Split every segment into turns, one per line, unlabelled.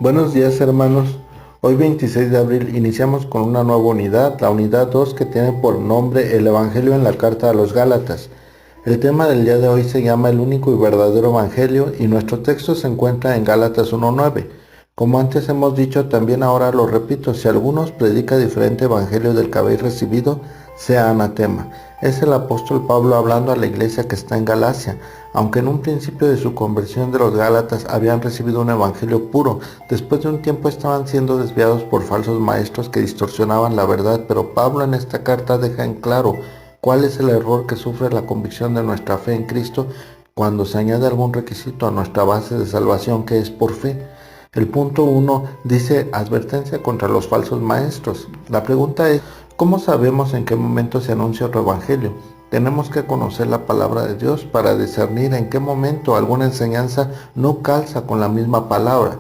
Buenos días, hermanos. Hoy 26 de abril iniciamos con una nueva unidad, la unidad 2, que tiene por nombre el Evangelio en la carta a los Gálatas. El tema del día de hoy se llama el único y verdadero Evangelio y nuestro texto se encuentra en Gálatas 1:9. Como antes hemos dicho, también ahora lo repito, si alguno os predica diferente evangelio del que habéis recibido, sea anatema. Es el apóstol Pablo hablando a la iglesia que está en Galacia. Aunque en un principio de su conversión de los Gálatas habían recibido un evangelio puro, después de un tiempo estaban siendo desviados por falsos maestros que distorsionaban la verdad, pero Pablo en esta carta deja en claro cuál es el error que sufre la convicción de nuestra fe en Cristo cuando se añade algún requisito a nuestra base de salvación, que es por fe. El punto 1 dice advertencia contra los falsos maestros. La pregunta es, ¿cómo sabemos en qué momento se anuncia otro evangelio? Tenemos que conocer la palabra de Dios para discernir en qué momento alguna enseñanza no calza con la misma palabra.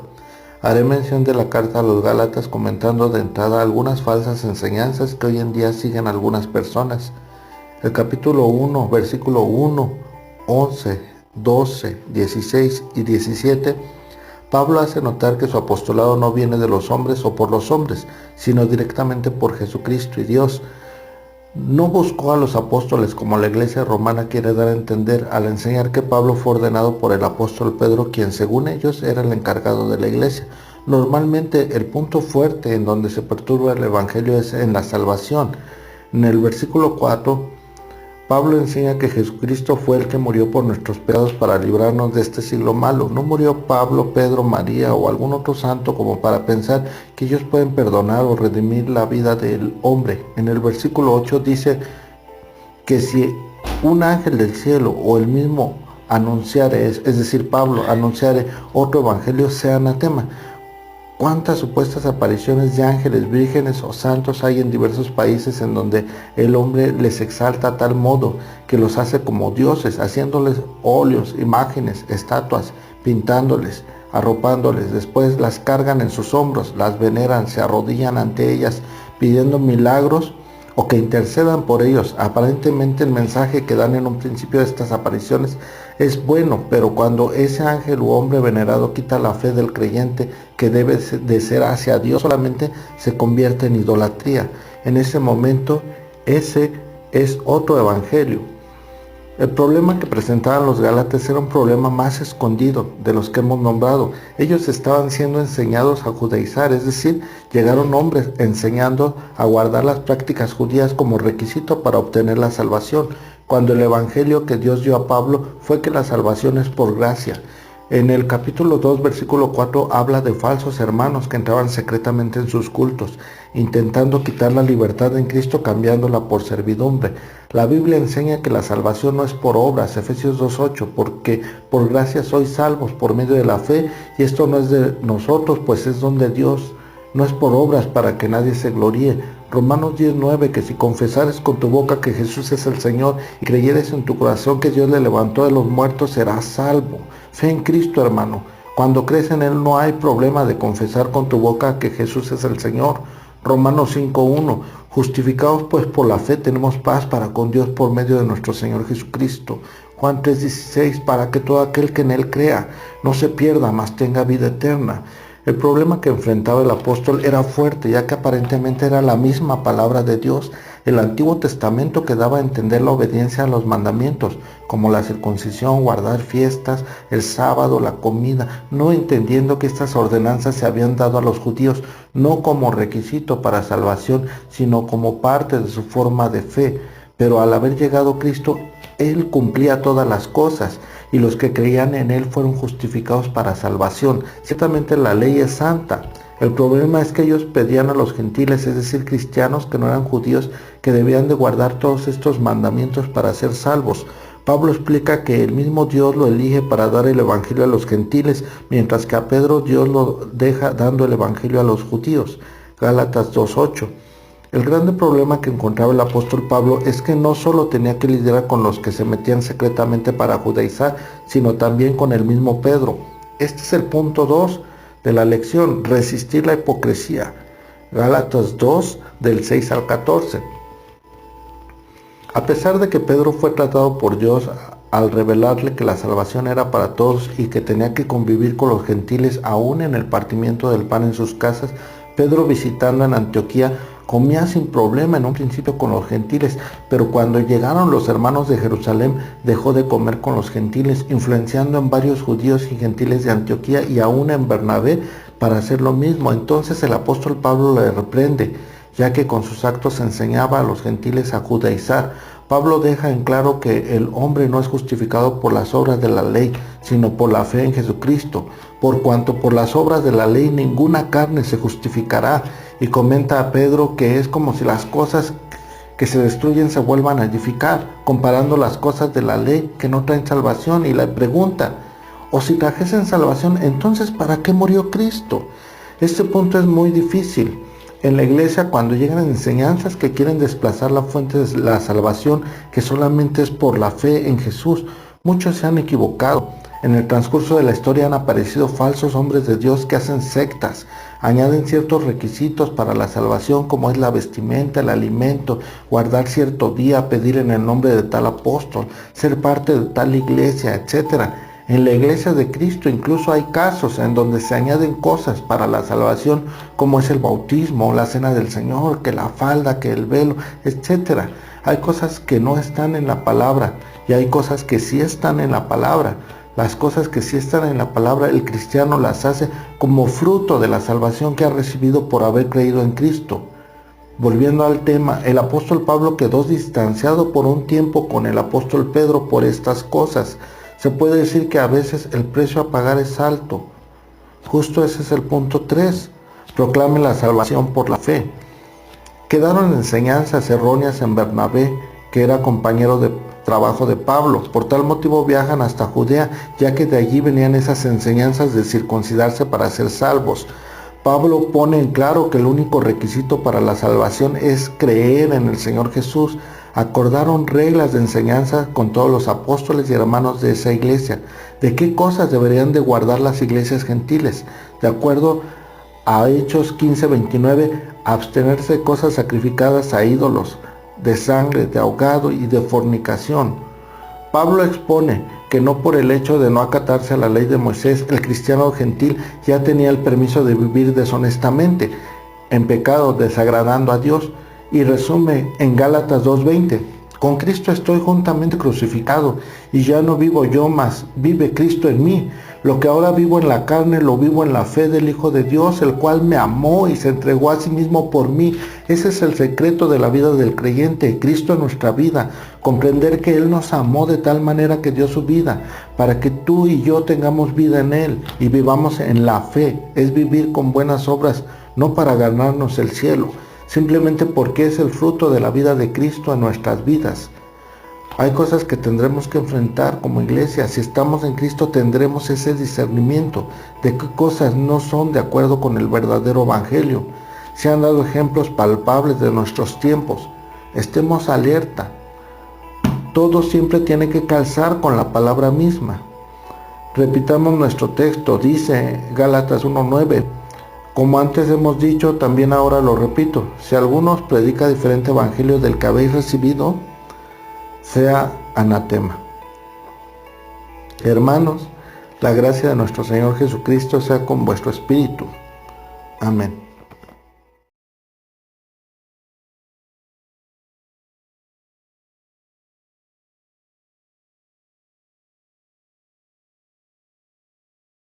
Haré mención de la carta a los Gálatas comentando de entrada algunas falsas enseñanzas que hoy en día siguen algunas personas. El capítulo 1, versículo 1, 11, 12, 16 y 17, Pablo hace notar que su apostolado no viene de los hombres o por los hombres, sino directamente por Jesucristo y Dios. No buscó a los apóstoles como la iglesia romana quiere dar a entender al enseñar que Pablo fue ordenado por el apóstol Pedro, quien según ellos era el encargado de la iglesia. Normalmente el punto fuerte en donde se perturba el evangelio es en la salvación. En el versículo 4, Pablo enseña que Jesucristo fue el que murió por nuestros pecados para librarnos de este siglo malo. No murió Pablo, Pedro, María o algún otro santo como para pensar que ellos pueden perdonar o redimir la vida del hombre. En el versículo 8 dice que si un ángel del cielo o el mismo anunciare, es decir, Pablo anunciare otro evangelio, sea anatema. ¿Cuántas supuestas apariciones de ángeles, vírgenes o santos hay en diversos países en donde el hombre les exalta a tal modo que los hace como dioses, haciéndoles óleos, imágenes, estatuas, pintándoles, arropándoles, después las cargan en sus hombros, las veneran, se arrodillan ante ellas, pidiendo milagros o que intercedan por ellos? Aparentemente el mensaje que dan en un principio de estas apariciones es bueno, pero cuando ese ángel u hombre venerado quita la fe del creyente que debe de ser hacia Dios, solamente se convierte en idolatría. En ese momento, ese es otro evangelio. El problema que presentaban los Gálatas era un problema más escondido de los que hemos nombrado. Ellos estaban siendo enseñados a judaizar, es decir, llegaron hombres enseñando a guardar las prácticas judías como requisito para obtener la salvación, cuando el evangelio que Dios dio a Pablo fue que la salvación es por gracia. En el capítulo 2, versículo 4, habla de falsos hermanos que entraban secretamente en sus cultos, intentando quitar la libertad en Cristo cambiándola por servidumbre. La Biblia enseña que la salvación no es por obras, Efesios 2:8, porque por gracia sois salvos por medio de la fe, y esto no es de nosotros, pues es don de Dios. No es por obras para que nadie se gloríe. Romanos 10:9, que si confesares con tu boca que Jesús es el Señor y creyeres en tu corazón que Dios le levantó de los muertos, serás salvo. Fe en Cristo, hermano. Cuando crees en Él no hay problema de confesar con tu boca que Jesús es el Señor. Romanos 5:1, justificados pues por la fe tenemos paz para con Dios por medio de nuestro Señor Jesucristo. Juan 3:16, para que todo aquel que en Él crea no se pierda, mas tenga vida eterna. El problema que enfrentaba el apóstol era fuerte, ya que aparentemente era la misma palabra de Dios. El Antiguo Testamento que daba a entender la obediencia a los mandamientos, como la circuncisión, guardar fiestas, el sábado, la comida, no entendiendo que estas ordenanzas se habían dado a los judíos no como requisito para salvación, sino como parte de su forma de fe. Pero al haber llegado Cristo, Él cumplía todas las cosas, y los que creían en Él fueron justificados para salvación. Ciertamente la ley es santa. El problema es que ellos pedían a los gentiles, es decir, cristianos que no eran judíos, que debían de guardar todos estos mandamientos para ser salvos. Pablo explica que el mismo Dios lo elige para dar el evangelio a los gentiles, mientras que a Pedro Dios lo deja dando el evangelio a los judíos. Gálatas 2:8. El grande problema que encontraba el apóstol Pablo es que no solo tenía que lidiar con los que se metían secretamente para judaizar, sino también con el mismo Pedro. Este es el punto 2 de la lección, resistir la hipocresía. Gálatas 2, del 6 al 14. A pesar de que Pedro fue tratado por Dios al revelarle que la salvación era para todos y que tenía que convivir con los gentiles aún en el partimiento del pan en sus casas, Pedro, visitando en Antioquía, comía sin problema en un principio con los gentiles, pero cuando llegaron los hermanos de Jerusalén, dejó de comer con los gentiles, influenciando en varios judíos y gentiles de Antioquía y aún en Bernabé para hacer lo mismo. Entonces el apóstol Pablo le reprende, ya que con sus actos enseñaba a los gentiles a judaizar. Pablo deja en claro que el hombre no es justificado por las obras de la ley, sino por la fe en Jesucristo, por cuanto por las obras de la ley ninguna carne se justificará. Y comenta a Pedro que es como si las cosas que se destruyen se vuelvan a edificar, comparando las cosas de la ley que no traen salvación, y le pregunta, o si trajesen salvación, entonces ¿para qué murió Cristo? Este punto es muy difícil. En la iglesia, cuando llegan enseñanzas que quieren desplazar la fuente de la salvación, que solamente es por la fe en Jesús, muchos se han equivocado. En el transcurso de la historia han aparecido falsos hombres de Dios que hacen sectas, añaden ciertos requisitos para la salvación, como es la vestimenta, el alimento, guardar cierto día, pedir en el nombre de tal apóstol, ser parte de tal iglesia, etc. En la iglesia de Cristo incluso hay casos en donde se añaden cosas para la salvación, como es el bautismo, la cena del Señor, que la falda, que el velo, etc. Hay cosas que no están en la palabra y hay cosas que sí están en la palabra. Las cosas que sí están en la palabra, el cristiano las hace como fruto de la salvación que ha recibido por haber creído en Cristo. Volviendo al tema, el apóstol Pablo quedó distanciado por un tiempo con el apóstol Pedro por estas cosas. Se puede decir que a veces el precio a pagar es alto. Justo ese es el punto 3. Proclame la salvación por la fe. Quedaron enseñanzas erróneas en Bernabé, que era compañero de trabajo de Pablo. Por tal motivo viajan hasta Judea, ya que de allí venían esas enseñanzas de circuncidarse para ser salvos. Pablo pone en claro que el único requisito para la salvación es creer en el Señor Jesús. Acordaron reglas de enseñanza con todos los apóstoles y hermanos de esa iglesia. ¿De qué cosas deberían de guardar las iglesias gentiles? De acuerdo a Hechos 15:29, abstenerse de cosas sacrificadas a ídolos, de sangre, de ahogado y de fornicación. Pablo expone que no por el hecho de no acatarse a la ley de Moisés, el cristiano gentil ya tenía el permiso de vivir deshonestamente, en pecado, desagradando a Dios, y resume en Gálatas 2:20, con Cristo estoy juntamente crucificado, y ya no vivo yo, mas vive Cristo en mí. Lo que ahora vivo en la carne, lo vivo en la fe del Hijo de Dios, el cual me amó y se entregó a sí mismo por mí. Ese es el secreto de la vida del creyente, Cristo en nuestra vida. Comprender que Él nos amó de tal manera que dio su vida, para que tú y yo tengamos vida en Él y vivamos en la fe. Es vivir con buenas obras, no para ganarnos el cielo, simplemente porque es el fruto de la vida de Cristo en nuestras vidas. Hay cosas que tendremos que enfrentar como iglesia. Si estamos en Cristo tendremos ese discernimiento de qué cosas no son de acuerdo con el verdadero evangelio. Se han dado ejemplos palpables de nuestros tiempos. Estemos alerta. Todo siempre tiene que calzar con la palabra misma. Repitamos nuestro texto, dice Gálatas 1:9. Como antes hemos dicho, también ahora lo repito. Si alguno os predica diferente evangelio del que habéis recibido, sea anatema. Hermanos, la gracia de nuestro Señor Jesucristo sea con vuestro espíritu. Amén.